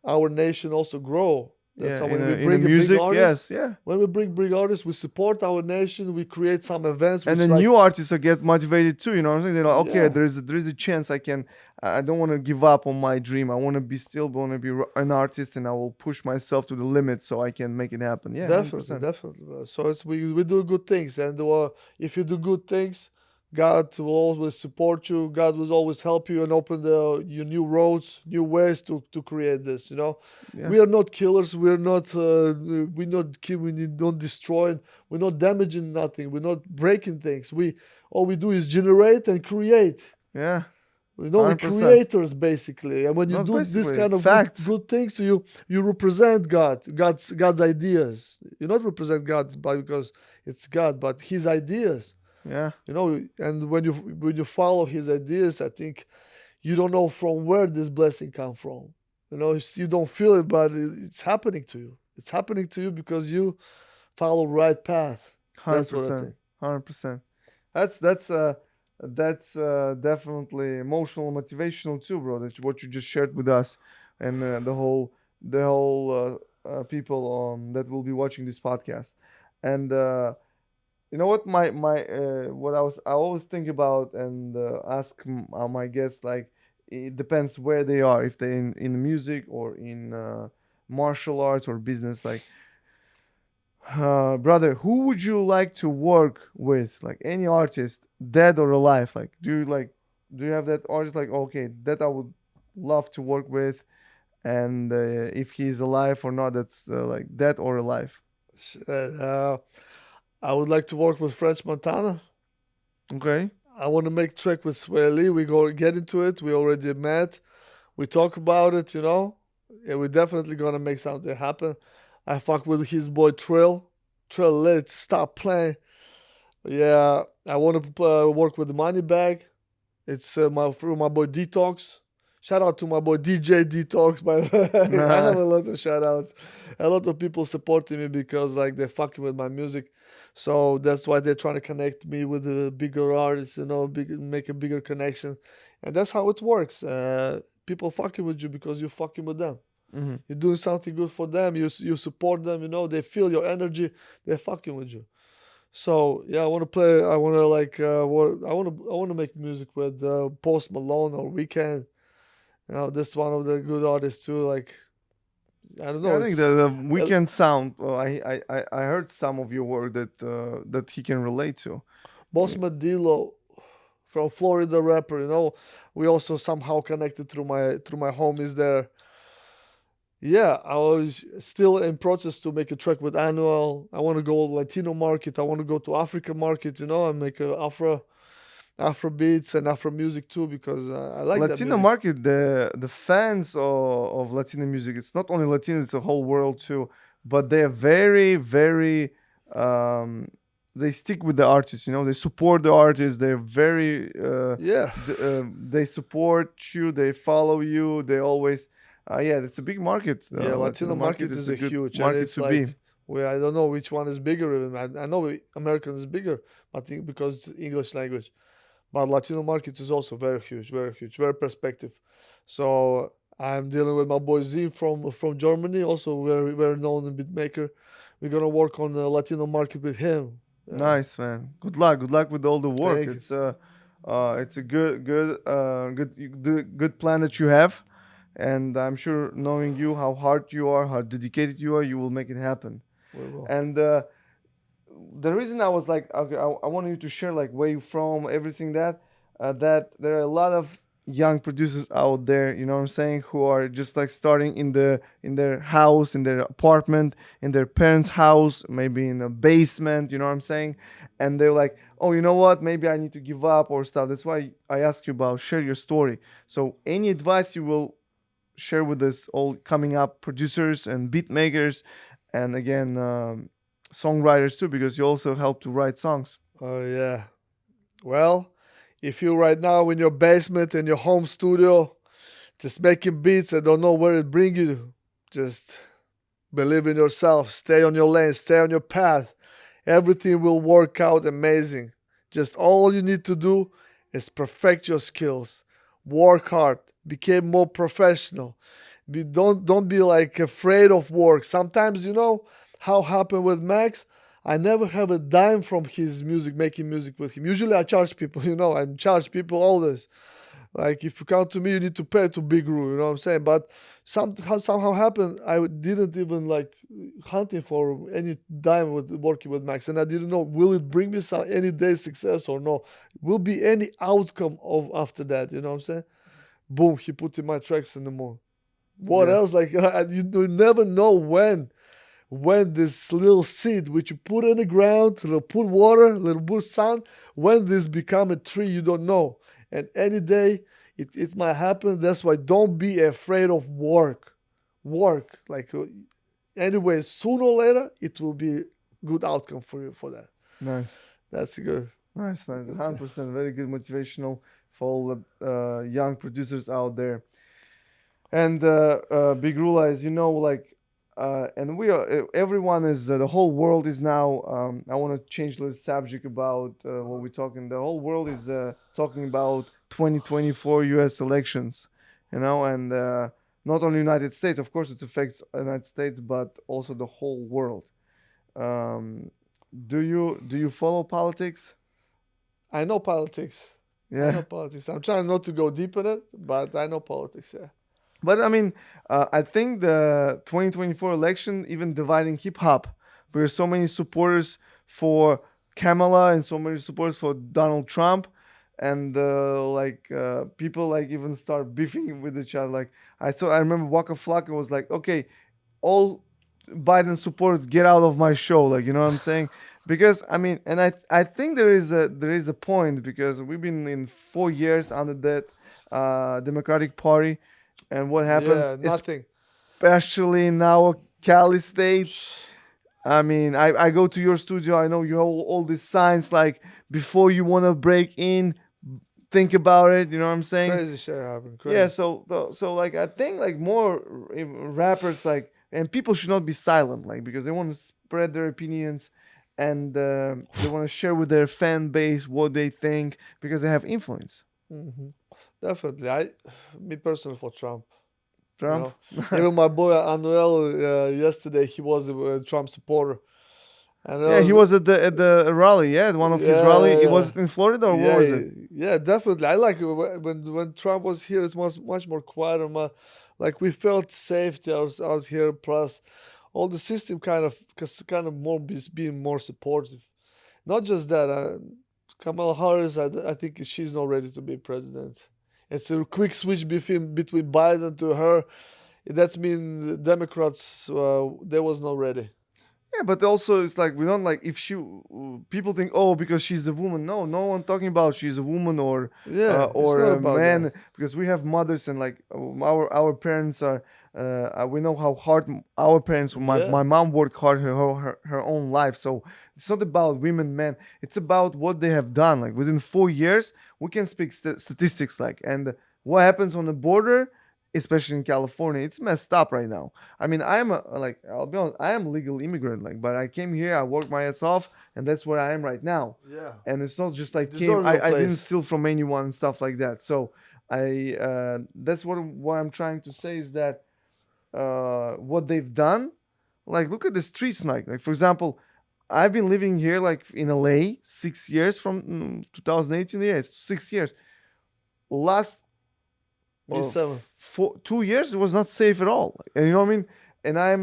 our nation also grow. That's Yeah, how when we in the bring a big music, artist, yes, yeah. when we bring big artists, we support our nation. We create some events, And which the like new artists will get motivated too. You know what I'm saying? They're like, okay, yeah, there is a chance I can. I don't want to give up on my dream. I want to be still want to be an artist, and I will push myself to the limit so I can make it happen. Yeah, hundred definitely, percent. definitely. So it's we do good things, and if you do good things, God will always support you. God will always help you and open you new roads, new ways to create this. Yeah, We are not killers. We're not. We're not. We not destroying. We're not damaging nothing. We're not breaking things. We all we do is generate and create. yeah, We're 100%. creators basically, and when you Not do this basically kind of good facts. good things, you represent God's ideas. You not represent God because it's God, but His ideas. Yeah, And when you follow His ideas, I think you don't know from where this blessing come from. You don't feel it, but it's happening to you. It's happening to you because you follow right path. hundred That's what I percent, think. 100%. That's definitely emotional, motivational too, bro. That's what you just shared with us, and the whole people that will be watching this podcast, and you know what what I always think about and ask my guests, like, it depends where they are, if they're in music or in martial arts or business, like, brother, who would you like to work with? Like any artist, dead or alive? Like, do you have that artist? Like, okay, that I would love to work with, and if he's alive or not, that's like dead or alive. Uh, I would like to work with French Montana. Okay, I want to make track with Swelly. We go get into it. We already met. We talk about it, and we're definitely gonna make something happen. I fuck with his boy Trill. Trill, let's stop playing. Yeah, I want to work with the Money Bag. It's my boy Detox. Shout out to my boy DJ Detox. By the way, I have nah, a lot of shout outs. A lot of people supporting me because like they're fucking with my music. So that's why they're trying to connect me with the bigger artists, make a bigger connection. And that's how it works. People fucking with you because you're fucking with them. hmm, You're doing something good for them. You support them. They feel your energy. They're fucking with you. So yeah, I want to play. I want to I want to make music with Post Malone or Weekend. This one of the good artists too. Like I don't yeah. know. I think It's the uh, weekend sound. I heard some of your work that he can relate to. Boss Madilo from Florida rapper. We also somehow connected through my homies there. Yeah, I was still in process to make a track with Annual. I want to go Latino market. I want to go to Africa market. And make a Afro beats and Afro music too because I like that Latino music. market, the fans of Latino music, it's not only Latino, it's the whole world too. But they're very, very, um, they stick with the artists. They support the artists. They're very, Yeah, they support you. They follow you. They always, yeah, it's a big market. yeah. Latino Latino market market is is a a good huge, and market it's to be. like I don't know which one is bigger. Even I know American is bigger. I think because it's English language, but Latino market is also very huge, very perspective. So I'm dealing with my boy Z from Germany, also very very known beat maker. We're gonna work on the Latino market with him. Yeah, Nice, man. Good luck. Good luck with all the work. thank you. It's a good plan that you have, and I'm sure, knowing you, how hard you are, how dedicated you are, you will make it happen. We will. And the reason I was like, okay, I wanted you to share, like, where you from, everything that there are a lot of young producers out there, you know what I'm saying, who are just like starting in their house, in their apartment, in their parents' house, maybe in a basement, you know what I'm saying, and they're like, oh, you know what, maybe I need to give up or stuff. That's why I ask you about share your story. So any advice you will share with us all coming up producers and beat makers, and again, songwriters too, because you also help to write songs. Oh yeah. Well, if you right now in your basement in your home studio, just making beats and don't know where it bring you, just believe in yourself. Stay on your lane. Stay on your path. everything will work out amazing. Just all you need to do is perfect your skills, work hard, become more professional. Don't be like afraid of work. Sometimes you know how happened with Max. I never have a dime from his music, making music with him. Usually I charge people, I charge people all this. Like if you come to me, you need to pay to Big Rula, you know what I'm saying? But somehow happened, I didn't even like hunting for any dime with working with Max, and I didn't know will it bring me some any day success or no, will be any outcome of after that, you know what I'm saying? Boom, he put in my tracks in the moon. What Yeah. else? Like you never know when this little seed which you put in the ground, little put water, little put sun, when this become a tree, you don't know. And any day it might happen. That's why don't be afraid of work. Work. Like anyway, sooner or later it will be good outcome for you for that. Nice. That's good. Nice. Nice. Good thing. 100%. Very good motivational for all the young producers out there. And Big Rula, as you know, like, and we are, everyone is, the whole world is now, I want to change the subject about what we're talking. The whole world is talking about 2024 US elections, and not only United States, of course, it affects United States, but also the whole world. Um, do you follow politics? I know politics. I know Yeah. politics. I'm trying not to go deep in it, but I know politics, yeah. But I mean, I think the 2024 election even dividing hip hop. There's so many supporters for Kamala and so many supporters for Donald Trump, and people like even start beefing with each other. Like I remember Waka Flocka was like, okay, all Biden supporters get out of my show. Like, you know what I'm saying? Because I mean, and I think there is a point because we've been in 4 years under that Democratic Party, and what happens, Yeah, nothing. especially in our Cali state. I mean, I go to your studio. I know you have all these signs like before you want to break in, think about it. You know what I'm saying? Crazy shit happened. Yeah. Crazy. So like I think like more rappers like and people should not be silent like because they want to spread their opinions and they want to share with their fan base what they think because they have influence. hmm Definitely. Me personally for Trump. You Trump. know, even my boy Anuel yesterday, he was a Trump supporter, and I Yeah, he was, was at the rally. Yeah, at one of his rally. yeah, It yeah, was in Florida or where yeah, was it? yeah, definitely. I like it when Trump was here. It was much more quieter. Like we felt safety out here. Plus, all the system kind of more being more supportive. Not just that. Kamala Harris, I think she's not ready to be president. It's a quick switch between Biden to her. That's mean the Democrats they was not ready. Yeah, but also it's like we don't like if she people think oh because she's a woman. No, no one talking about she's a woman or Yeah, it's not a about that. man because we have mothers and like our parents are. We know how hard our parents. My Yeah, mom worked hard her own life, so it's not about women, men. It's about what they have done. Like within 4 years, we can speak statistics. Like and what happens on the border, especially in California, it's messed up right now. I mean, I'll be honest, I am a legal immigrant, like, but I came here, I worked my ass off, and that's where I am right now. yeah. And it's not just like came, Deserve your I didn't place. steal from anyone and stuff like that. So that's what I'm trying to say is that what they've done, like, look at the streets, like for example, I've been living here like in LA 6 years from 2018. Yeah, it's 6 years. Last Me seven. for 2 years it was not safe at all and you know what I mean and I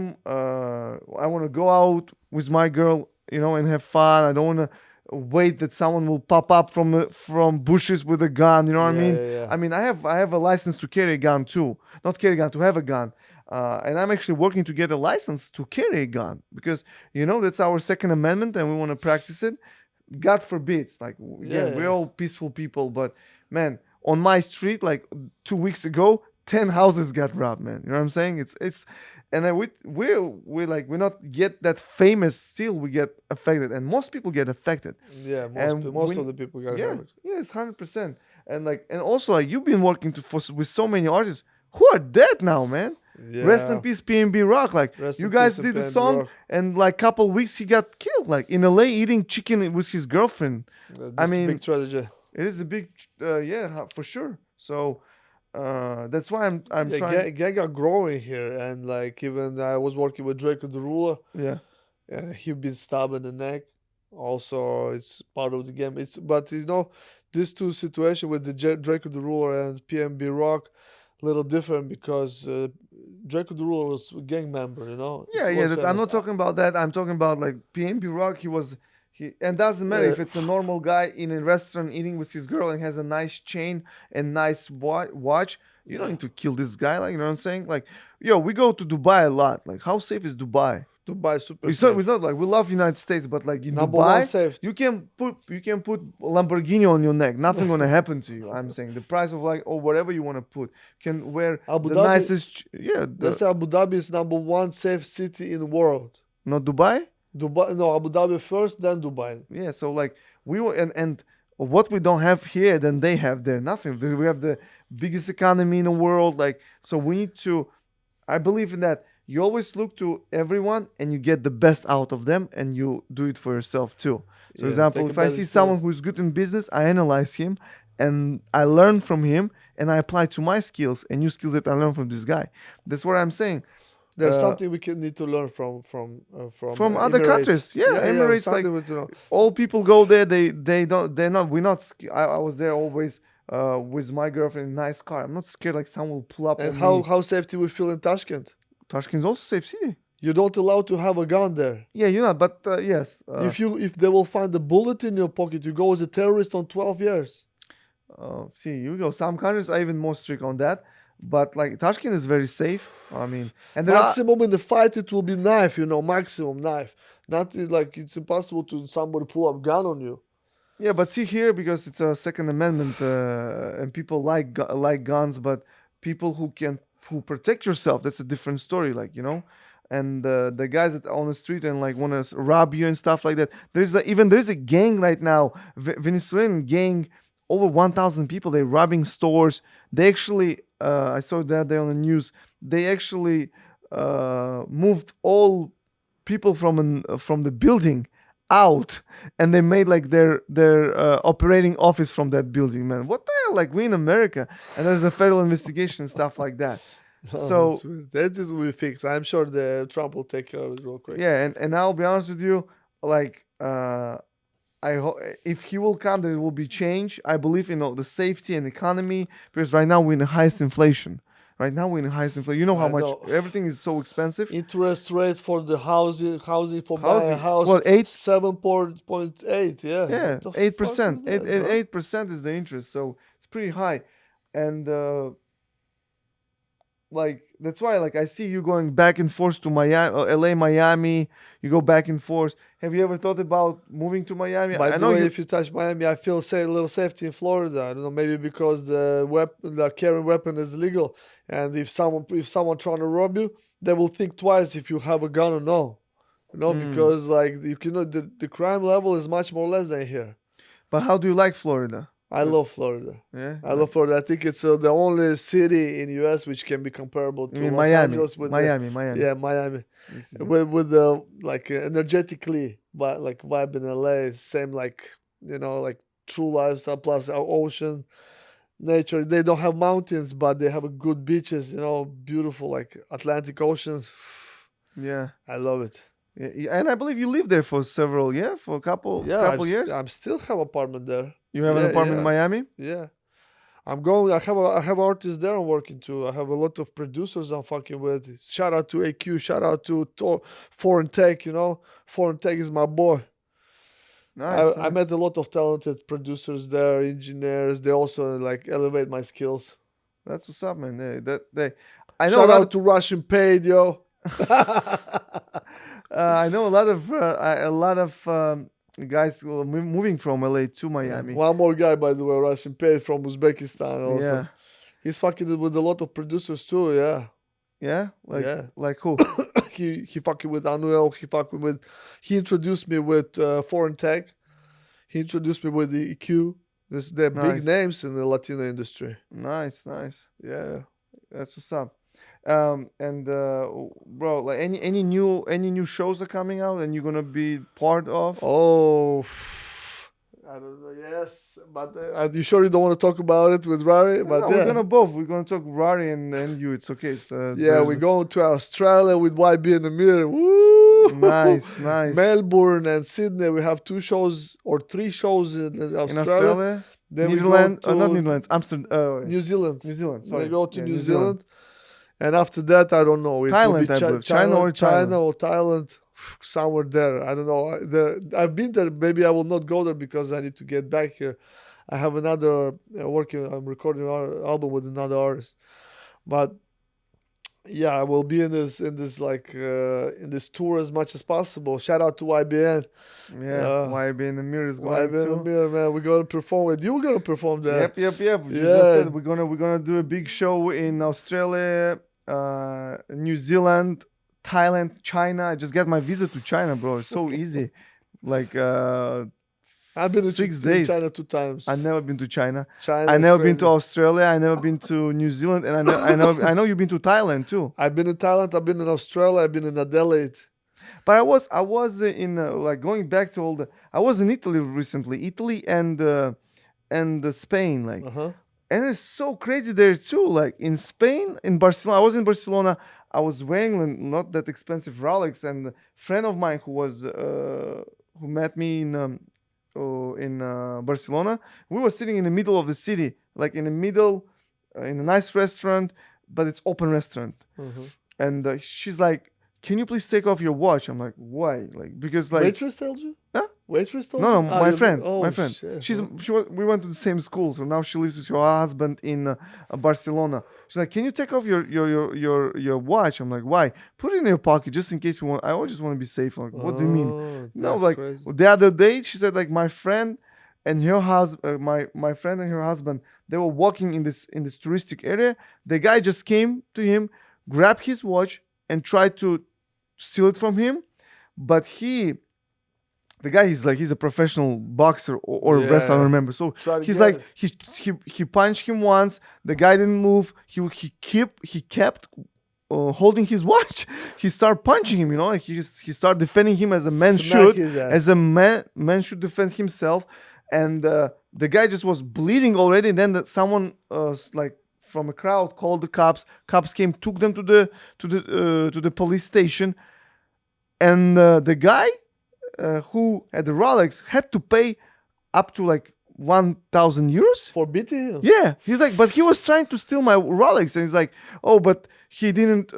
want to go out with my girl and have fun. I don't want to wait that someone will pop up from bushes with a gun, you know what I Yeah, mean. yeah, yeah. I have a license to carry a gun too, not carry a gun, to have a gun. And I'm actually working to get a license to carry a gun because that's our second amendment and we want to practice it. God forbid. Like Yeah, again, we're yeah. all peaceful people, but man, on my street, like 2 weeks ago, 10 houses got robbed. Man, you know what I'm saying? And then we're not yet that famous. Still, we get affected, and most people get affected. Yeah, And most we, of the people got yeah, hurt. yeah, it's 100%. And also like you've been working with so many artists who are dead now, man. Rest in Yeah. peace, PNB Rock. Like Rest you in guys peace, did the PNB song, Rock. and like couple weeks he got killed. Like in LA, eating chicken with his girlfriend. I This is a mean, big tragedy. it is a big, for sure. So that's why I'm Yeah, trying. gang are growing here, and like even I was working with Drake the Ruler. Yeah, He been stabbed in the neck. Also, it's part of the game. It's but these two situations with the Drake the Ruler and PNB Rock, little different because Drake the Ruler was a gang member. yeah, It yeah. was That I'm famous. not talking about that. I'm talking about like PNB Rock. And doesn't matter Uh, if it's a normal guy in a restaurant eating with his girl and has a nice chain and nice watch. You don't yeah, need to kill this guy. Like you know what I'm saying? Like, yo, we go to Dubai a lot. Like, how safe is Dubai? Dubai super We safe. not like we love United States, but like in Number one Dubai, safety. you can put Lamborghini on your neck. Nothing gonna happen to you. I'm saying the price of like or whatever you wanna put can wear Abu the Dhabi. nicest. Yeah, They say Abu Dhabi is number one safe city in the world. not Dubai. Dubai, no, Abu Dhabi first, then Dubai. Yeah, so like we were and what we don't have here, then they have there. Nothing. We have the biggest economy in the world. Like so, we need to. I believe in that. You always look to everyone and you get the best out of them and you do it for yourself too. So, Yeah, example, take a if I bad see someone experience. who's good in business, I analyze him and I learn from him and I apply to my skills and new skills that I learn from this guy. That's what I'm saying. There's Uh, something we can need to learn from from other Emirates. countries, yeah, Yeah, Emirates, like something we to know. all people go there. They don't. They're not. We're not. I was there always with my girlfriend in a nice car. I'm not scared like someone will pull up And on how me. how safety we feel in Tashkent? Tashkent's also safe city. You don't allow to have a gun there. Yeah, you know, but yes. If they will find a bullet in your pocket, you go as a terrorist on 12 years. See, you go. Some countries are even more strict on that, but like Tashkent is very safe. I mean, and there are Maximum in the fight it will be knife, maximum knife. Not like it's impossible to somebody pull up gun on you. yeah, but see here because it's a Second Amendment and people like guns, but people who protect yourself, that's a different story. Like and the guys that are on the street and like want to rob you and stuff like that. There's a gang right now, Venezuelan gang, over 1,000 people. They're robbing stores. They actually, I saw that day on the news. They actually moved all people from the building out, and they made like their operating office from that building. Man, what the hell? Like we in America, and there's a federal investigation and stuff like that. So That is will be fixed. I'm sure the Trump will take care of it real quick. yeah, and I'll be honest with you, like if he will come, there will be change. I believe in the safety and economy because right now we're in the highest inflation. Right now we're in the highest inflation. You know how I much know. everything is so expensive. Interest rate for the housing for buying a Housing, house well, 7.8. Yeah. yeah, What the fuck 8%. is that, bro? 8% is the interest, so it's pretty high, and like that's why like I see you going back and forth to Miami, LA, Miami. You go back and forth. Have you ever thought about moving to Miami? By I the know way, you. if you touch Miami, I feel say a little safety in Florida. I don't know, maybe because the carrying weapon is legal, and if someone trying to rob you, they will think twice if you have a gun or no. Because like the crime level is much more less than here. But how do you like Florida? I love Florida. Yeah, I love Florida. I think it's the only city in U.S. which can be comparable I to mean Los Miami, Angeles with Miami. yeah, Miami This is- with the like energetically, but like vibe in LA, same like like true lifestyle plus our ocean nature. They don't have mountains, but they have a good beaches. Beautiful like Atlantic Ocean. yeah. I love it. Yeah, and I believe you lived there for for a couple Yeah, years. I'm still have apartment there. You have an Yeah, apartment in yeah. Miami. Yeah. I have artists there I'm working to. I have a lot of producers I'm fucking with. Shout out to AQ, shout out to Foreign Tech, Foreign Tech is my boy. Nice. I met a lot of talented producers there, engineers. They also like elevate my skills. That's what's up, man. I know Shout a lot out to Russian Paid, yo. I know a lot of guys moving from LA to Miami. One more guy, by the way, Russian Paid from Uzbekistan also. Yeah, He's fucking with a lot of producers too, yeah. yeah. Like Yeah. like who? He fucking with Anuel. He introduced me with Foreign Tech. He introduced me with the EQ. They're Nice. big names in the Latino industry. Nice. Yeah. That's what's up. And bro, like any new shows are coming out and you're gonna be part of? Oh, I don't know. Yes, but are you sure you don't want to talk about it with Rarri? But No, yeah, we're gonna both. We're gonna talk Rarri and you. It's okay. It's yeah, we're going to Australia with YB in the mirror. Woo! nice, nice. Melbourne and Sydney. We have 2 shows or 3 shows in In Australia. Australia, Then we go Netherlands, to not Netherlands, Amsterdam, New Zealand. New Zealand. We Sorry, go to Yeah, New Zealand. And after that, I don't know. It will Thailand, be I believe. China or Thailand? China or Thailand, somewhere there. I don't know. I've been there. Maybe I will not go there because I need to get back here. I have another I'm recording an album with another artist, but yeah, I will be in this in this tour as much as possible. Shout out to YBN. Yeah, YB in the mirror is going YBN in the to. mirror, man. We're gonna perform it. You're gonna perform there. Yep. You just Yeah. said we're gonna do a big show in Australia, New Zealand, Thailand, China. I just got my visa to China, bro. It's so easy. Like I've been 6 to days. China 2 times. I never been to China. China. I is never been to crazy. Australia. I never been to New Zealand, and I know you've been to Thailand too. I've been in Thailand. I've been in Australia. I've been in Adelaide. But I was in like going back to all the. I was in Italy recently, Italy and Spain, like, and it's so crazy there too. Like in Spain, in Barcelona, I was in Barcelona. I was wearing not that expensive Rolex, and a friend of mine who met me in Barcelona. We were sitting in the middle of the city, like in the middle, in a nice restaurant, but it's open restaurant. And she's like, "Can you please take off your watch?" I'm like, "Why?" Like because like Waitress told you? Huh? Waitress told no, you? my friend, Oh, my friend. shit. We went to the same school, so now she lives with her husband in Barcelona. She's like, "Can you take off your watch?" I'm like, "Why?" "Put it in your pocket just in case we want. I always just want to be safe." I'm like, "What do you mean?" Oh, No, that's like crazy. the other day, she said like my friend and her husband, my friend and her husband, they were walking in this touristic area. The guy just came to him, grabbed his watch, and tried to steal it from him, but the guy he's a professional boxer or wrestler, I don't Yeah. remember. So Try to he's get like it. he punched him once. The guy didn't move. He kept holding his watch. He started punching him. Like he started defending him as a man Smack should, his ass. as a man should defend himself. And the guy just was bleeding already. And then someone like from a crowd called the cops. Cops came, took them to the police station. And the guy who had the Rolex had to pay up to like 1,000 euros. For beating him? Yeah, he's like, but he was trying to steal my Rolex, and he's like, oh, but he didn't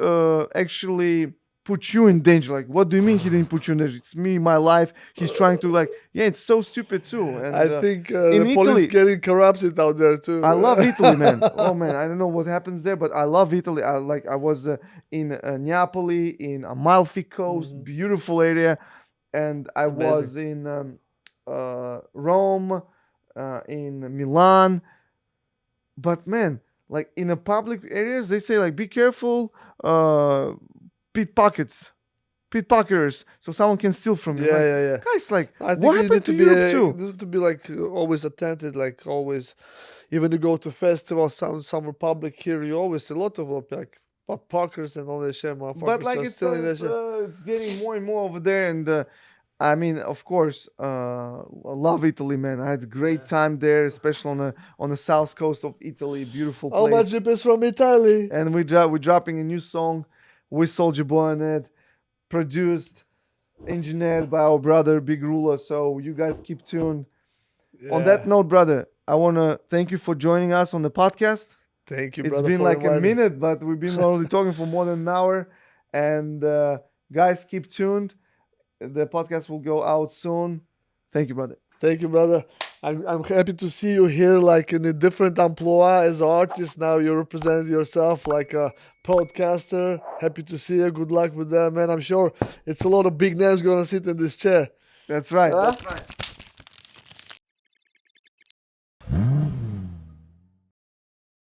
actually put you in danger. Like, what do you mean he didn't put you in danger? It's me, my life. He's trying to like, yeah, it's so stupid too. And I think in the police Italy- getting corrupted out there too. I love Italy, man. Oh man, I don't know what happens there, but I love Italy. I was in Napoli, in Amalfi Coast, beautiful area, and I was in Rome, in Milan. But man, like in the public areas, they say like be careful, pickpocketers, so someone can steal from you. Yeah, Like, yeah. guys, like I think what you happened need to to be Europe too? you need to be like always attentive, like always. Even to go to festivals, some republic here, you always see a lot of like parkers and all that shit, motherfuckers. But like are stealing that shit. it's getting more and more over there, and I mean, of course, I love Italy, man. I had a great time there, especially on the south coast of Italy, beautiful All my place. trip is from Italy. And we're dropping a new song with Soulja Boy on it, produced, engineered by our brother Big Rula. So you guys keep tuned. On that note, brother, I want to thank you for joining us on the podcast. Thank you, It's brother. been for like a inviting me. minute, but we've been already talking for more than an hour. And guys, keep tuned. The podcast will go out soon. Thank you, brother. Thank you, brother. I'm happy to see you here, like in a different employ as an artist. Now you represent yourself like a podcaster. Happy to see you. Good luck with that, man. I'm sure it's a lot of big names gonna sit in this chair. That's right. Huh? That's right.